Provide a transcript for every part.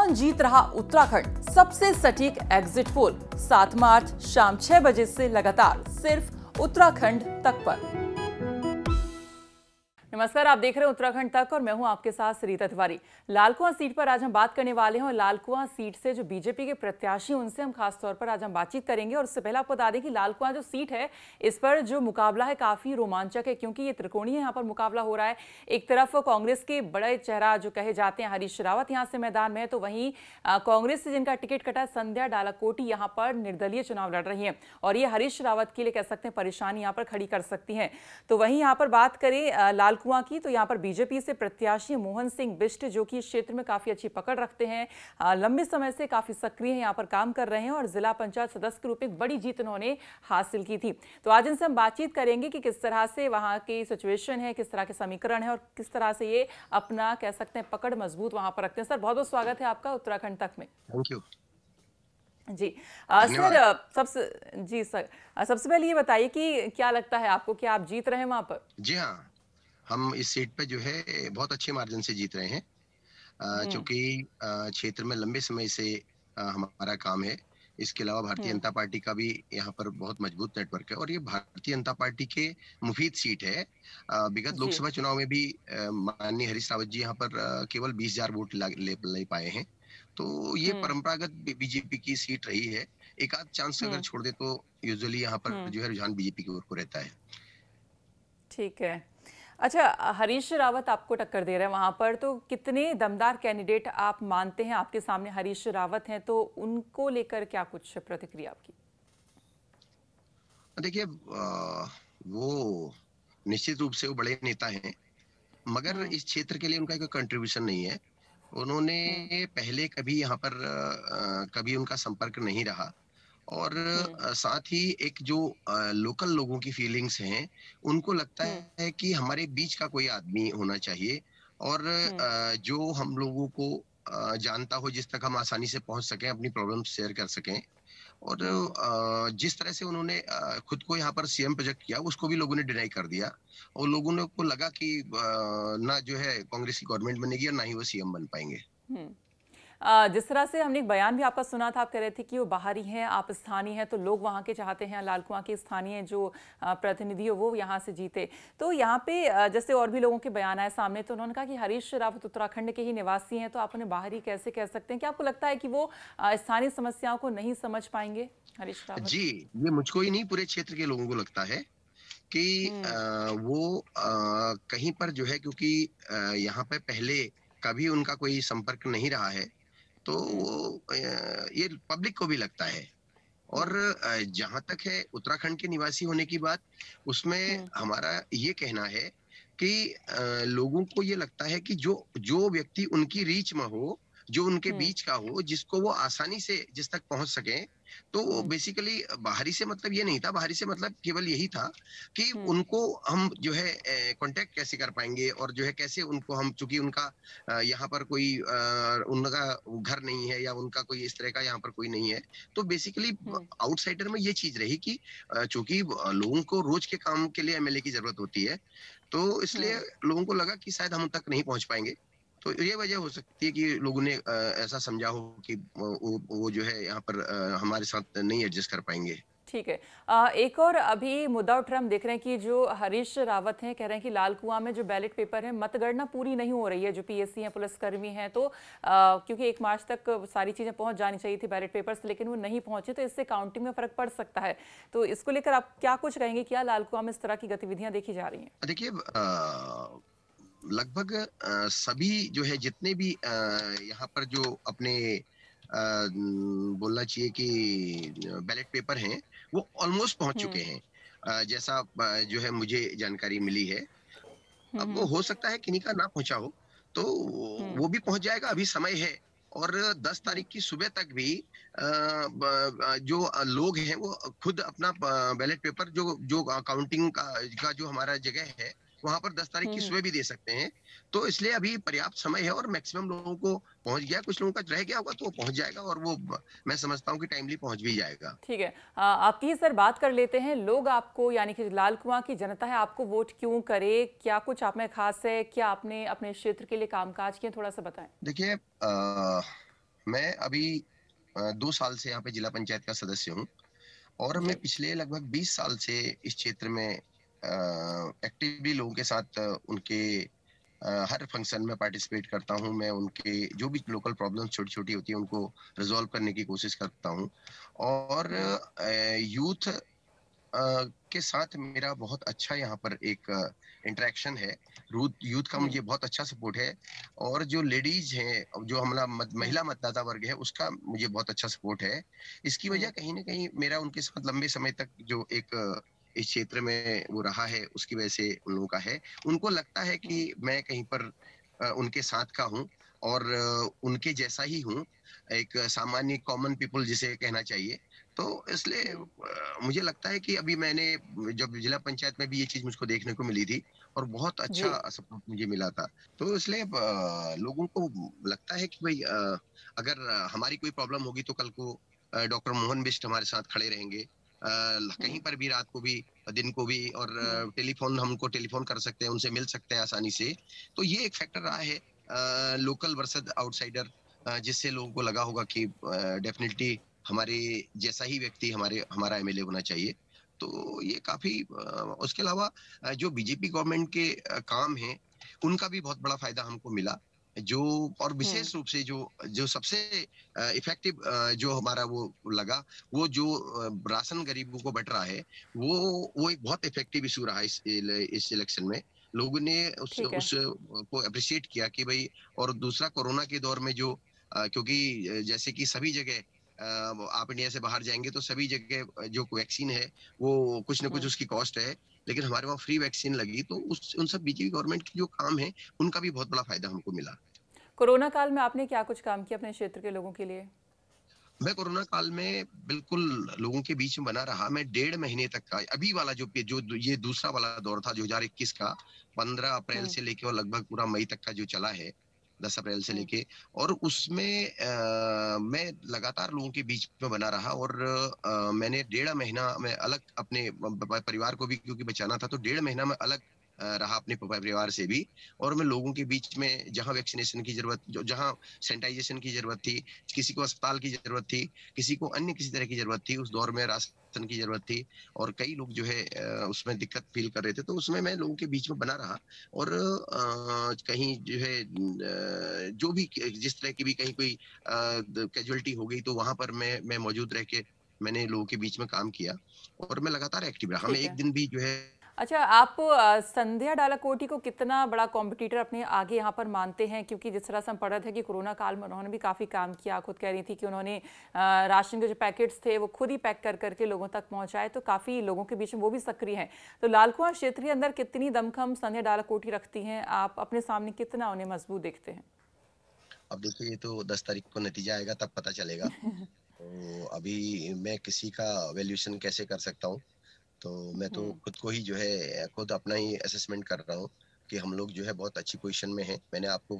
कौन जीत रहा उत्तराखंड, सबसे सटीक एग्जिट पोल 7 मार्च शाम 6 बजे से लगातार सिर्फ उत्तराखंड तक पर। नमस्कार, आप देख रहे हैं उत्तराखंड तक और मैं हूं आपके साथ सरिता तिवारी। लालकुआं सीट पर आज हम बात करने वाले हैं और लालकुआं सीट से जो बीजेपी के प्रत्याशी हैं उनसे हम खास तौर पर आज हम बातचीत करेंगे। और उससे पहले आपको बता दें कि लालकुआं जो सीट है इस पर जो मुकाबला है काफी रोमांचक है, क्योंकि ये त्रिकोणीय यहाँ पर मुकाबला हो रहा है। एक तरफ कांग्रेस के बड़े चेहरा जो कहे जाते हैं हरीश रावत यहाँ से मैदान में है, तो वहीं कांग्रेस से जिनका टिकट कटा संध्या डालाकोटी यहाँ पर निर्दलीय चुनाव लड़ रही है और ये हरीश रावत के लिए कह सकते हैं परेशानी यहाँ पर खड़ी कर सकती है। तो वहीं यहाँ पर बात करें लालकुआं की, तो यहाँ पर बीजेपी से प्रत्याशी मोहन सिंह बिष्ट जो कि इस क्षेत्र में काफी अच्छी पकड़ रखते हैं, लंबे समय से काफी सक्रिय हैं, यहाँ पर काम कर रहे हैं और जिला पंचायत सदस्य के रूप में एक बड़ी जीत उन्होंने हासिल की थी। तो आज इनसे हम बातचीत करेंगे कि किस तरह से वहां की सिचुएशन है, किस तरह के समीकरण है और किस तरह से ये अपना कह सकते हैं पकड़ मजबूत वहां पर रखते हैं। सर, बहुत बहुत स्वागत है आपका उत्तराखंड तक में। थैंक यू जी सर, सबसे पहले ये बताइए कि क्या लगता है आपको कि आप जीत रहे हैं वहां पर? जी हाँ, हम इस सीट पे जो है बहुत अच्छे मार्जिन से जीत रहे हैं, क्योंकि क्षेत्र में लंबे समय से हमारा काम है। इसके अलावा भारतीय जनता पार्टी का भी यहाँ पर बहुत मजबूत नेटवर्क है और ये भारतीय जनता पार्टी के मुफीद सीट है। विगत लोकसभा चुनाव में भी माननीय हरीश रावत जी यहाँ पर केवल 20,000 वोट ले पाए हैं। तो ये परंपरागत बीजेपी की सीट रही है। एक आध चांस अगर छोड़ दे तो यूजुअली यहाँ पर जो है रुझान बीजेपी की ओर को रहता है। ठीक है। अच्छा, हरीश रावत आपको टक्कर दे रहे हैं वहां पर, तो कितने दमदार कैंडिडेट आप मानते हैं आपके सामने हरीश रावत हैं, तो उनको लेकर क्या कुछ प्रतिक्रिया आपकी? देखिए, वो निश्चित रूप से वो बड़े नेता हैं, मगर इस क्षेत्र के लिए उनका कोई कंट्रीब्यूशन नहीं है। उन्होंने पहले कभी यहाँ पर कभी उनका संपर्क नहीं रहा और साथ ही एक जो लोकल लोगों की फीलिंग्स हैं, उनको लगता है कि हमारे बीच का कोई आदमी होना चाहिए और जो हम लोगों को जानता हो, जिस तक हम आसानी से पहुंच सकें, अपनी प्रॉब्लम शेयर कर सकें। और जिस तरह से उन्होंने खुद को यहाँ पर सीएम प्रोजेक्ट किया, उसको भी लोगों ने डिनाई कर दिया और लोगों को लगा कि ना जो है कांग्रेस की गवर्नमेंट बनेगी और ना ही वो सीएम बन पाएंगे। जिस तरह से हमने एक बयान भी आपका सुना था, आप कह रहे थे कि वो बाहरी हैं, आप स्थानीय हैं, तो लोग वहाँ के चाहते हैं लालकुआं के स्थानीय जो प्रतिनिधि हो वो यहाँ से जीते। तो यहाँ पे जैसे और भी लोगों के बयान आए सामने, तो उन्होंने कहा कि हरीश रावत उत्तराखंड के ही निवासी हैं, तो आप उन्हें बाहरी कैसे कह सकते हैं? क्या आपको लगता है कि वो स्थानीय समस्याओं को नहीं समझ पाएंगे हरीश रावत? जी, ये मुझको ही नहीं, पूरे क्षेत्र के लोगों को लगता है कि वो कहीं पर जो है, क्योंकि यहाँ पे पहले कभी उनका कोई संपर्क नहीं रहा है, तो वो ये पब्लिक को भी लगता है। और जहां तक है उत्तराखंड के निवासी होने की बात, उसमें हमारा ये कहना है कि लोगों को ये लगता है कि जो व्यक्ति उनकी रीच में हो, जो उनके बीच का हो, जिसको वो आसानी से जिस तक पहुंच सके, तो बेसिकली बाहरी से मतलब ये नहीं था। बाहरी से मतलब केवल यही था कि उनको हम जो है कांटेक्ट कैसे कर पाएंगे और जो है कैसे उनको हम, चूंकि उनका यहाँ पर कोई उनका घर नहीं है या उनका कोई इस तरह का यहाँ पर कोई नहीं है, तो बेसिकली आउटसाइडर में ये चीज रही कि चूंकि लोगों को रोज के काम के लिए एमएलए की जरूरत होती है, तो इसलिए लोगों को लगा कि शायद हम तक नहीं पहुंच पाएंगे। तो ये वजह हो सकती है कि लोगों ने ऐसा समझा हो कि वो जो है यहाँ पर हमारे साथ नहीं एडजस्ट कर पाएंगे। ठीक है। एक और अभी मुद्दा उठ रहा, हम देख रहे हैं कि जो हरीश रावत हैं कह रहे हैं कि लालकुआं में जो बैलेट पेपर है, मतगणना पूरी नहीं हो रही है, जो पीएससी हैं, पुलिसकर्मी हैं, तो क्योंकि 1 मार्च तक सारी चीजें पहुंच जानी चाहिए थी बैलेट पेपर से, लेकिन वो नहीं पहुंचे, तो इससे काउंटिंग में फर्क पड़ सकता है। तो इसको लेकर आप क्या कुछ कहेंगे? क्या लालकुआं में इस तरह की गतिविधियां देखी जा रही हैं? देखिए, लगभग सभी जो है, जितने भी यहाँ पर जो अपने बोलना चाहिए कि बैलेट पेपर हैं, वो ऑलमोस्ट पहुंच चुके हैं, जैसा जो है मुझे जानकारी मिली है। अब वो हो सकता है किन्हीं का ना पहुंचा हो, तो वो भी पहुंच जाएगा, अभी समय है। और 10 तारीख की सुबह तक भी जो लोग हैं वो खुद अपना बैलेट पेपर जो काउंटिंग का जो हमारा जगह है, वहां पर 10 तारीख की सुबह भी दे सकते हैं। तो इसलिए अभी पर्याप्त समय है और मैक्सिमम लोगों को पहुंच गया। कुछ लोगों का रह गया होगा तो वो पहुंच जाएगा और वो मैं समझता हूँ कि टाइमली पहुंच भी जाएगा। ठीक है। आपकी ही सर बात कर लेते हैं। लोग आपको, यानी कि लालकुआं की जनता है, आपको वोट क्यों करे? क्या कुछ आप में खास है? क्या आपने अपने क्षेत्र के लिए कामकाज किए? थोड़ा सा बताएं। देखिए, मैं अभी 2 साल से यहाँ पे जिला पंचायत का सदस्य हूँ और जी। मैं पिछले लगभग 20 साल से इस क्षेत्र में एक्टिवली लोगों के साथ उनके हर फंक्शन में पार्टिसिपेट करता हूँ। मैं उनके जो भी लोकल प्रॉब्लम्स छोटी-छोटी होती हैं उनको रिज़ॉल्व करने की कोशिश करता हूँ और हुँ, यूथ के साथ मेरा बहुत अच्छा यहाँ पर एक इंटरेक्शन है। रूथ यूथ का हुँ, मुझे बहुत अच्छा सपोर्ट है और जो लेडीज़ हैं, जो हमारा हुँ, महिला मतदाता वर्ग है, उसका मुझे बहुत अच्छा सपोर्ट है। इसकी वजह हुँ, कहीं न कहीं मेरा उनके साथ लंबे समय तक जो एक इस क्षेत्र में वो रहा है, उसकी वजह से उन लोगों का है। उनको लगता है हुँ। कि मैं कहीं पर उनके साथ का हूँ और उनके जैसा ही हूँ, एक सामान्य कॉमन पीपल जिसे कहना चाहिए। तो इसलिए हुँ, मुझे लगता है कि अभी मैंने जब जिला पंचायत में भी ये चीज़ मुझको देखने को मिली थी और बहुत जी। अच्छा सपोर्ट मुझे मिला था। तो इसलिए लोगों को लगता है कि भई अगर हमारी कोई प्रॉब्लम होगी तो कल को डॉक्टर मोहन बिष्ट हमारे साथ खड़े रहेंगे। कहीं हुँ, पर भी रात को भी, दिन को भी और हुँ, टेलीफ़ोन कर सकते हैं, उनसे मिल सकते हैं आसानी से। तो ये एक फैक्टर रहा है लोकल वर्सेस आउटसाइडर जिससे लोगों को लगा होगा कि डेफ़िनिटली हमारे जैसा ही व्यक्ति हमारा एमएलए होना चाहिए। तो ये काफ़ी उसके अलावा जो बीजेपी गवर्नमेंट के काम हैं, उनका भी बहुत बड़ा फ़ायदा हमको मिला। जो और हुँ, विशेष रूप से जो जो सबसे इफ़ेक्टिव जो हमारा वो लगा, वो जो राशन गरीबों को बँट रहा है, वो एक बहुत इफ़ेक्टिव इश्यू रहा इस इलेक्शन में। लोगों ने ठीक है। उस को एप्रिशिएट किया कि भई और दूसरा कोरोना के दौर में जो क्योंकि जैसे कि सभी जगह आप इंडिया से बाहर जाएँगे तो सभी जगह जो वैक्सीन है, वो कुछ न कुछ हुँ। उसकी कॉस्ट है। लेकिन हमारे वहाँ फ्री वैक्सीन लगी तो उस उन सब बीजेपी गवर्नमेंट के जो काम हैं, उनका भी बहुत बड़ा फ़ायदा हमको मिला। कोरोना काल में आपने क्या कुछ काम किया अपने क्षेत्र के लोगों के लिए? मैं कोरोना काल में बिल्कुल लोगों के बीच में बना रहा। मैं 1.5 महीने तक का अभी वाला ये दूसरा वाला दौर था 2021 का 15 अप्रैल हुँ, से लेके और लगभग पूरा मई तक का जो चला है, 10 अप्रैल से हुँ, लेके और उसमें मैं लगातार लोगों के बीच में बना रहा और मैंने 1.5 महीना मैं अलग अपने परिवार को भी क्योंकि बचाना था तो 1.5 महीना मैं अलग रहा अपने परिवार से भी और मैं लोगों के बीच में जहाँ वैक्सीनेशन की ज़रूरत जहाँ सैनिटाइज़ेशन की ज़रूरत थी, किसी को अस्पताल की ज़रूरत थी, किसी को अन्य किसी तरह की ज़रूरत थी, उस दौर में राशन की ज़रूरत थी और कई लोग जो है उसमें दिक्कत फ़ील कर रहे थे, तो उसमें मैं लोगों के बीच में बना रहा और कहीं जो है जो भी जिस तरह की भी कहीं कोई कैजुअलिटी हो गई, तो वहाँ पर मैं मौजूद रह के मैंने लोगों के बीच में काम किया और मैं लगातार एक्टिव रहा। मैं ठीक एक है। दिन भी जो है अच्छा, आप संध्या डालाकोटी को कितना बड़ा कॉम्पिटिटर अपने आगे यहाँ पर मानते हैं? क्योंकि जिस तरह से हम पढ़ रहे थे कि कोरोना काल में उन्होंने भी काफ़ी काम किया। खुद कह रही थी कि उन्होंने राशन के जो पैकेट्स थे वो खुद ही पैक कर करके लोगों तक पहुँचाए, तो काफ़ी लोगों के बीच में वो भी सक्रिय हैं। तो लालकुआं क्षेत्र के अंदर कितनी दमखम संध्या डालाकोटी रखती हैं? आप अपने सामने कितना उन्हें मजबूत देखते हैं? अब देखिए ये तो 10 तारीख को नतीजा आएगा तब पता चलेगा। तो अभी मैं किसी का वैल्यूएशन कैसे कर सकता हूँ? तो मैं तो हुँ, खुद को ही जो है खुद अपना ही असेसमेंट कर रहा हूँ कि हम लोग जो है बहुत अच्छी पोजीशन में हैं। मैंने आपको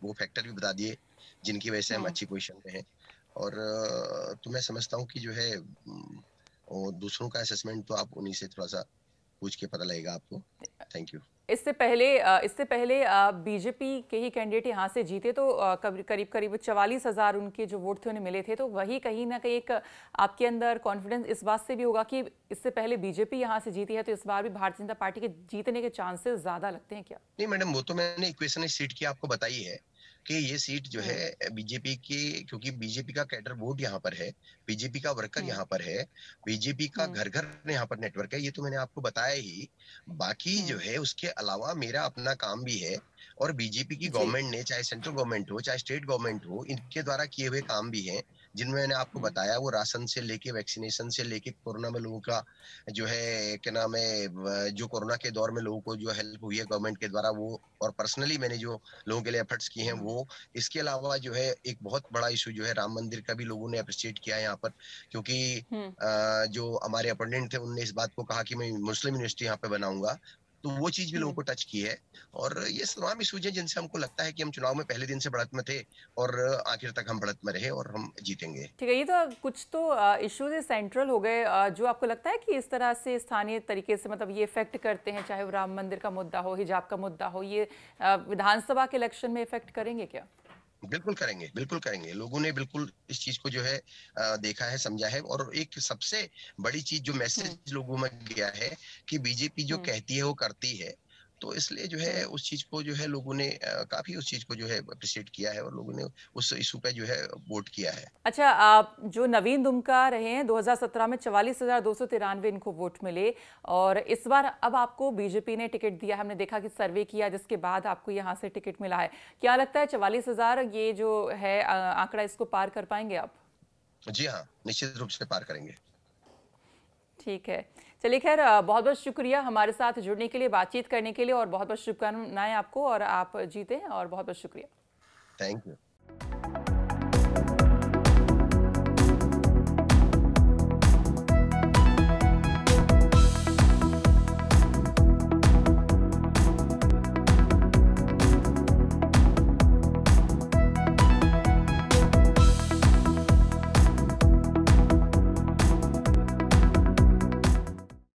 वो फैक्टर भी बता दिए जिनकी वजह से हम हुँ। अच्छी पोजीशन में हैं और तो मैं समझता हूँ कि जो है और दूसरों का असेसमेंट तो आप उन्हीं से थोड़ा-सा पूछ के पता लगेगा आपको। Thank you. इससे पहले बीजेपी के ही कैंडिडेट यहाँ से जीते, तो करीब-करीब 44,000 उनके जो वोट थे उन्हें मिले थे, तो वही कहीं न कहीं एक आपके अंदर कॉन्फिडेंस इस बात से भी होगा कि इससे पहले बीजेपी यहाँ से जीती है, तो इस बार भी भारतीय जनता पार्टी के जीतने के चांसेस ज़्यादा लगते हैं क्या? नहीं मैडम वो तो मैंने इक्वेशन इस सीट की आपको बताई है कि ये सीट जो हुँ, है बीजेपी की क्योंकि बीजेपी का कैडर वोट यहाँ पर है, बीजेपी का वर्कर हुँ, यहाँ पर है, बीजेपी का हुँ, घर-घर यहाँ पर नेटवर्क है, ये तो मैंने आपको बताया ही। बाकी जो हुँ, है उसके अलावा मेरा अपना काम भी है और बीजेपी की जी, गवर्नमेंट ने चाहे सेंट्रल गवर्नमेंट हो, चाहे स्टेट गवर्नमेंट हो, इनके द्वारा किए हुए काम भी हैं, जिनमें मैंने आपको हुँ, बताया वो राशन से लेके वैक्सीनेशन से लेके कोरोना में लोगों का जो है क्या नाम है जो कोरोना के दौर में लोगों को जो हेल्प हुई है गवर्नमेंट के द्वारा वो और पर्सनली मैंने जो लोगों के लिए एफर्ट्स किए हैं हुँ, वो इसके अलावा जो है एक बहुत बड़ा इशू जो है राम मंदिर का भी लोगों ने अप्रिशिएट किया है यहाँ पर क्योंकि हुँ, जो हमारे अपोनेंट थे उनने इस बात को कहा कि मैं मुस्लिम यूनिवर्सिटी यहाँ पे बनाऊंगा तो वो चीज भी लोगों हुँ। को टच की है और ये तमाम इशूज हैं जिनसे हमको लगता है कि हम चुनाव में पहले दिन से बढ़त में थे और आखिर तक हम बढ़त में रहे और हम जीतेंगे। ठीक है, ये तो कुछ तो इश्यूज़ सेंट्रल हो गए, जो आपको लगता है कि इस तरह से स्थानीय तरीके से मतलब ये इफ़ेक्ट करते हैं, चाहे वो राम मंदिर का मुद्दा हो, हिजाब का मुद्दा हो, ये विधानसभा के इलेक्शन में इफ़ेक्ट करेंगे क्या? बिल्कुल करेंगे, बिल्कुल करेंगे। लोगों ने बिल्कुल इस चीज़ को जो है देखा है, समझा है, और एक सबसे बड़ी चीज़ जो हम्म। मैसेज लोगों में गया है कि बीजेपी जो हम्म। कहती है वो करती है। तो इसलिए जो है हम्म। उस चीज़ को जो है लोगों ने काफ़ी उस चीज़ को जो है एप्रिशिएट किया है, और लोगों ने उस इश्यू पे जो है वोट किया है। अच्छा, आप जो नवीन दुमका रहे हैं 2017 में 44,293 इनको वोट मिले और इस बार अब आपको बीजेपी ने टिकट दिया। हमने देखा कि सर्वे किया जिसके बाद आपको यहाँ से टिकट मिला है। क्या लगता है 44,000 ये जो है आंकड़ा, इसको पार कर पाएंगे आप? जी हाँ, निश्चित रूप से पार करेंगे। ठीक है। चलिए, खैर बहुत बहुत शुक्रिया हमारे साथ जुड़ने के लिए, बातचीत करने के लिए, और बहुत बहुत शुभकामनाएं आपको, और आप जीते, और बहुत बहुत शुक्रिया। Thank you.